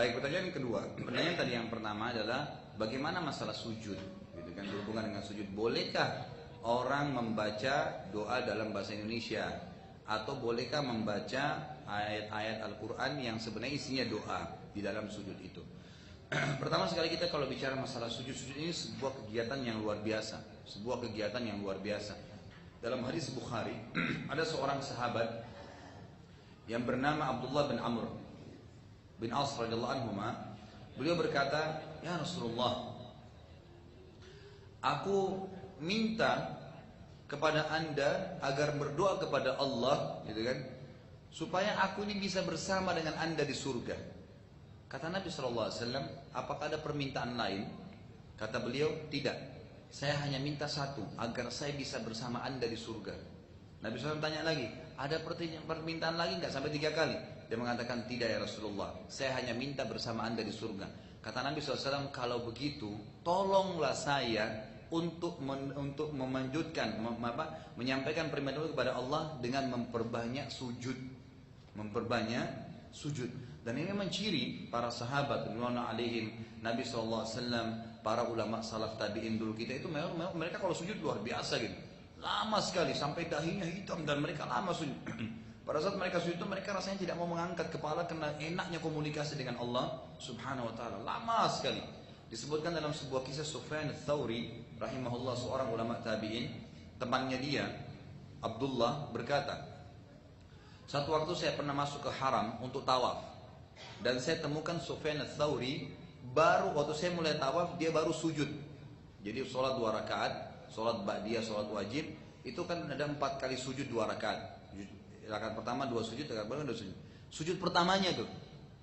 Baik, pertanyaan yang kedua. Pertanyaan tadi yang pertama adalah bagaimana masalah sujud, gitu kan, berhubungan dengan sujud. Bolehkah orang membaca doa dalam bahasa Indonesia atau bolehkah membaca ayat-ayat Al-Quran yang sebenarnya isinya doa di dalam sujud itu? Pertama sekali kita kalau bicara masalah sujud ini sebuah kegiatan yang luar biasa, sebuah kegiatan yang luar biasa. Dalam hadis Bukhari ada seorang sahabat yang bernama Abdullah bin Amr bin As radhiyallahu anhuma. Beliau berkata, "Ya Rasulullah, aku minta kepada Anda agar berdoa kepada Allah, gitu kan, supaya aku ini bisa bersama dengan Anda di surga." Kata Nabi SAW, apakah ada permintaan lain? Kata beliau, tidak. Saya hanya minta satu, agar saya bisa bersama Anda di surga. Nabi SAW tanya lagi, ada permintaan lagi nggak? Sampai 3 kali. Dia mengatakan, tidak ya Rasulullah, saya hanya minta bersama Anda di surga. Kata Nabi SAW, kalau begitu, tolonglah saya untuk memanjutkan, menyampaikan permintaan kepada Allah dengan memperbanyak sujud. Memperbanyak sujud. Dan ini memang ciri para sahabat radhiyallahu alaihim, Nabi SAW, para ulama salaf tabi'in dulu kita itu mereka kalau sujud luar biasa gitu. Lama sekali sampai dahinya hitam dan mereka lama sujud. Pada saat mereka sujud itu mereka rasanya tidak mau mengangkat kepala karena enaknya komunikasi dengan Allah Subhanahu wa taala. Lama sekali. Disebutkan dalam sebuah kisah Sufyan ats-Tsauri rahimahullah, seorang ulama tabi'in, temannya dia Abdullah berkata, satu waktu saya pernah masuk ke haram untuk tawaf. Dan saya temukan Sufyan ats-Tsauri baru waktu saya mulai tawaf dia baru sujud. Jadi sholat 2 rakaat, sholat ba'diyah, sholat wajib itu kan ada 4 kali sujud 2 rakaat. Rakaat pertama 2 sujud, rakaat kedua 2 sujud. Sujud pertamanya tuh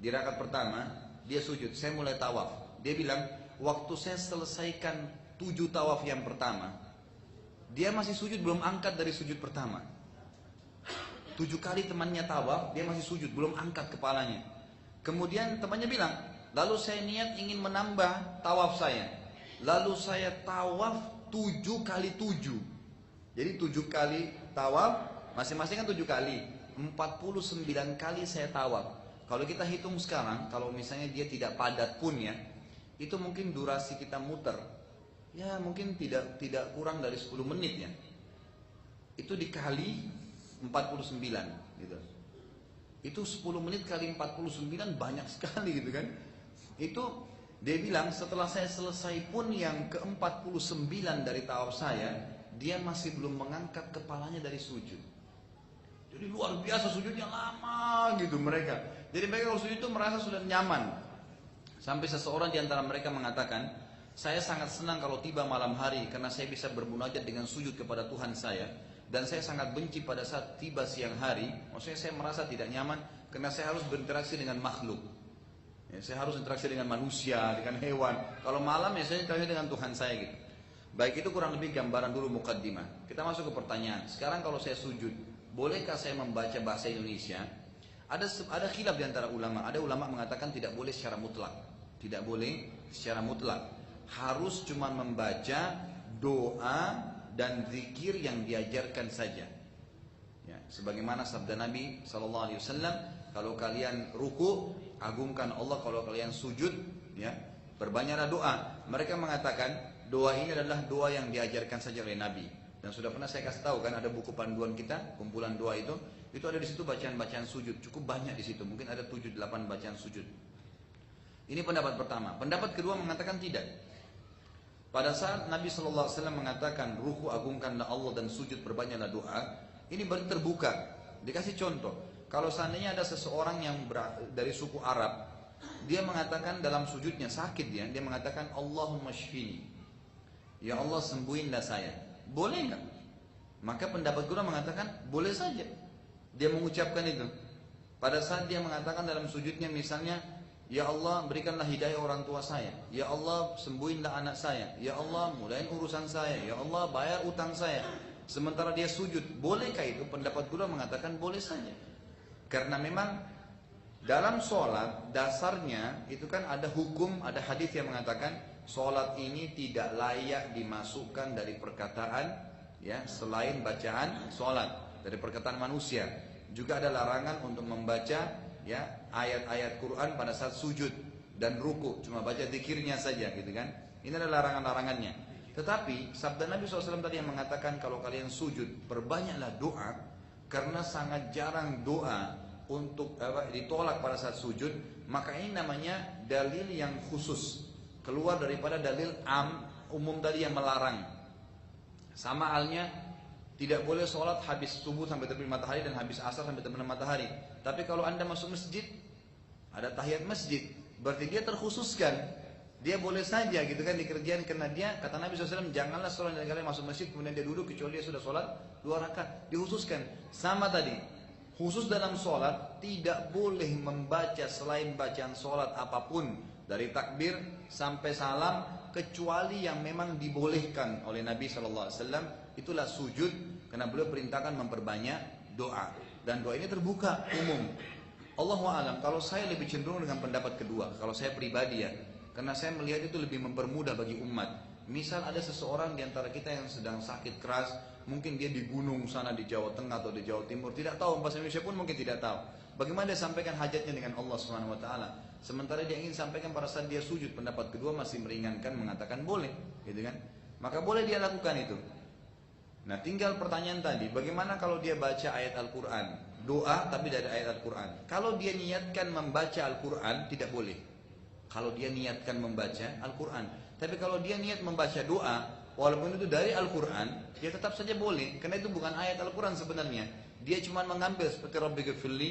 di rakaat pertama dia sujud. Saya mulai tawaf. Dia bilang waktu saya selesaikan 7 tawaf yang pertama, dia masih sujud belum angkat dari sujud pertama. 7 kali temannya tawaf, dia masih sujud belum angkat kepalanya. Kemudian temannya bilang, lalu saya niat ingin menambah tawaf saya. Lalu saya tawaf 7 kali 7. Jadi 7 kali tawaf, masing-masing kan 7 kali. 49 kali saya tawaf. Kalau kita hitung sekarang, kalau misalnya dia tidak padat pun ya, itu mungkin durasi kita muter. Ya mungkin tidak kurang dari 10 menit ya. Itu dikali 49 gitu. Itu 10 menit kali 49 banyak sekali gitu kan. Itu dia bilang setelah saya selesai pun yang ke-49 dari tawaf saya, dia masih belum mengangkat kepalanya dari sujud. Jadi luar biasa sujudnya lama gitu mereka. Jadi mereka kalau sujud itu merasa sudah nyaman. Sampai seseorang di antara mereka mengatakan, saya sangat senang kalau tiba malam hari karena saya bisa bermunajat dengan sujud kepada Tuhan saya. Dan saya sangat benci pada saat tiba siang hari, maksudnya saya merasa tidak nyaman karena saya harus berinteraksi dengan makhluk. Ya, saya harus interaksi dengan manusia, dengan hewan. Kalau malam ya saya interaksi dengan Tuhan saya gitu. Baik, itu kurang lebih gambaran dulu mukaddimah. Kita masuk ke pertanyaan. Sekarang kalau saya sujud, bolehkah saya membaca bahasa Indonesia? Ada khilaf di antara ulama. Ada ulama mengatakan tidak boleh secara mutlak. Tidak boleh secara mutlak. Harus cuma membaca doa dan zikir yang diajarkan saja. Ya, sebagaimana sabda Nabi SAW, kalau kalian ruku, agungkan Allah. Kalau kalian sujud, ya, perbanyaklah doa. Mereka mengatakan doa ini adalah doa yang diajarkan saja oleh Nabi. Dan sudah pernah saya kasih tahu kan, ada buku panduan kita, kumpulan doa itu ada di situ bacaan-bacaan sujud, cukup banyak di situ, mungkin ada 7-8 bacaan sujud. Ini pendapat pertama. Pendapat kedua mengatakan tidak. Pada saat Nabi SAW mengatakan ruku agungkanlah Allah dan sujud perbanyaklah doa, ini baru terbuka. Dikasih contoh, kalau seandainya ada seseorang yang dari suku Arab, dia mengatakan dalam sujudnya sakit dia mengatakan Allahumma shfini, ya Allah sembuhinlah saya. Boleh enggak? Maka pendapat kedua mengatakan boleh saja dia mengucapkan itu. Pada saat dia mengatakan dalam sujudnya misalnya, ya Allah berikanlah hidayah orang tua saya, ya Allah sembuhinlah anak saya, ya Allah mulain urusan saya, ya Allah bayar utang saya. Sementara dia sujud, bolehkah itu? Pendapat kedua mengatakan boleh saja. Karena memang dalam sholat dasarnya itu kan ada hukum, ada hadis yang mengatakan sholat ini tidak layak dimasukkan dari perkataan, ya, selain bacaan sholat, dari perkataan manusia. Juga ada larangan untuk membaca, ya, ayat-ayat Quran pada saat sujud. dan ruku, cuma baca zikirnya saja gitu kan. Ini adalah larangan-larangannya. Tetapi sabda Nabi SAW tadi yang mengatakan kalau kalian sujud perbanyaklah doa, karena sangat jarang doa untuk ditolak pada saat sujud, maka ini namanya dalil yang khusus, keluar daripada dalil umum tadi yang melarang. Sama halnya tidak boleh sholat habis subuh sampai terbit matahari dan habis asar sampai terbenam matahari. Tapi kalau anda masuk masjid, ada tahiyat masjid, berarti dia terkhususkan. Dia boleh saja gitu kan dikerjain, karena dia kata Nabi SAW, janganlah seorang dari kalian masuk masjid kemudian dia duduk kecuali dia sudah sholat 2 rakaat. Dikhususkan. Sama tadi, khusus dalam sholat tidak boleh membaca selain bacaan sholat apapun dari takbir sampai salam, kecuali yang memang dibolehkan oleh Nabi SAW. Itulah sujud, karena beliau perintahkan memperbanyak doa, dan doa ini terbuka umum. Allahu a'lam, kalau saya lebih cenderung dengan pendapat kedua, kalau saya pribadi ya, karena saya melihat itu lebih mempermudah bagi umat. Misal ada seseorang di antara kita yang sedang sakit keras, mungkin dia di gunung sana di Jawa Tengah atau di Jawa Timur, tidak tahu bahasa Indonesia pun mungkin tidak tahu. Bagaimana dia sampaikan hajatnya dengan Allah Subhanahu wa taala? Sementara dia ingin sampaikan pada saat dia sujud, pendapat kedua masih meringankan, mengatakan boleh, gitu kan? Maka boleh dia lakukan itu. Nah, tinggal pertanyaan tadi, bagaimana kalau dia baca ayat Al-Qur'an, doa tapi dari ayat Al-Qur'an? Kalau dia niatkan membaca Al-Qur'an tidak boleh. Kalau dia niatkan membaca Al-Quran. Tapi kalau dia niat membaca doa, walaupun itu dari Al-Quran, dia tetap saja boleh. Karena itu bukan ayat Al-Quran sebenarnya. Dia cuma mengambil seperti Rabbi ghfirli,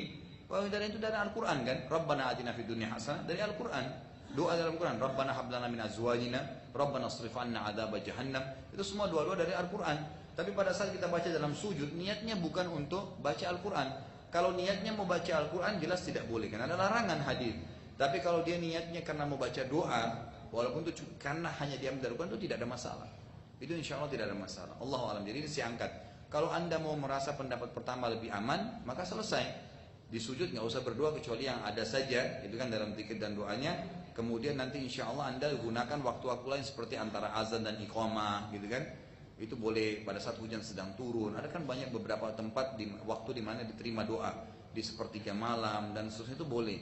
dari itu dari Al-Quran kan. Rabbana atina fid dunya hasanah, dari Al-Quran. Doa dari Al-Quran. Rabbana hab lana min azwajina, Rabbana asrif anna adzab jahannam. Itu semua doa-doa dari Al-Quran. Tapi pada saat kita baca dalam sujud, niatnya bukan untuk baca Al-Quran. Kalau niatnya mau baca Al-Quran, jelas tidak boleh. Karena ada larangan hadis. Tapi kalau dia niatnya karena mau baca doa, walaupun itu karena hanya dia mendarukan, itu tidak ada masalah. Itu insya Allah tidak ada masalah. Allahu a'lam. Jadi ini saya angkat. Kalau anda mau merasa pendapat pertama lebih aman, maka selesai. Di sujud nggak usah berdoa kecuali yang ada saja, itu kan dalam zikir dan doanya. Kemudian nanti insya Allah anda gunakan waktu-waktu lain seperti antara azan dan iqamah, gitu kan. Itu boleh pada saat hujan sedang turun. Ada kan banyak beberapa tempat waktu di mana diterima doa, di sepertiga malam dan seterusnya, itu boleh.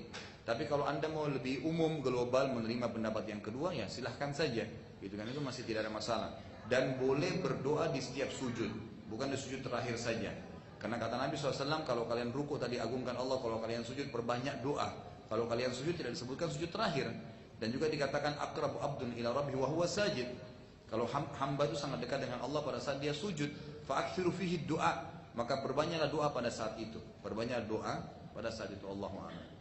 Tapi kalau anda mau lebih umum, global, menerima pendapat yang kedua, ya silahkan saja, gitu kan, itu masih tidak ada masalah. Dan boleh berdoa di setiap sujud, bukan di sujud terakhir saja. Karena kata Nabi SAW, kalau kalian ruku tadi agungkan Allah, kalau kalian sujud perbanyak doa. Kalau kalian sujud tidak disebutkan sujud terakhir. Dan juga dikatakan aqrabu abdun ila rabbi wa huwa sajid. Kalau hamba itu sangat dekat dengan Allah pada saat dia sujud, fa'akthiru fihi doa, maka perbanyaklah doa pada saat itu. Perbanyak doa pada saat itu. Allahu a'lam.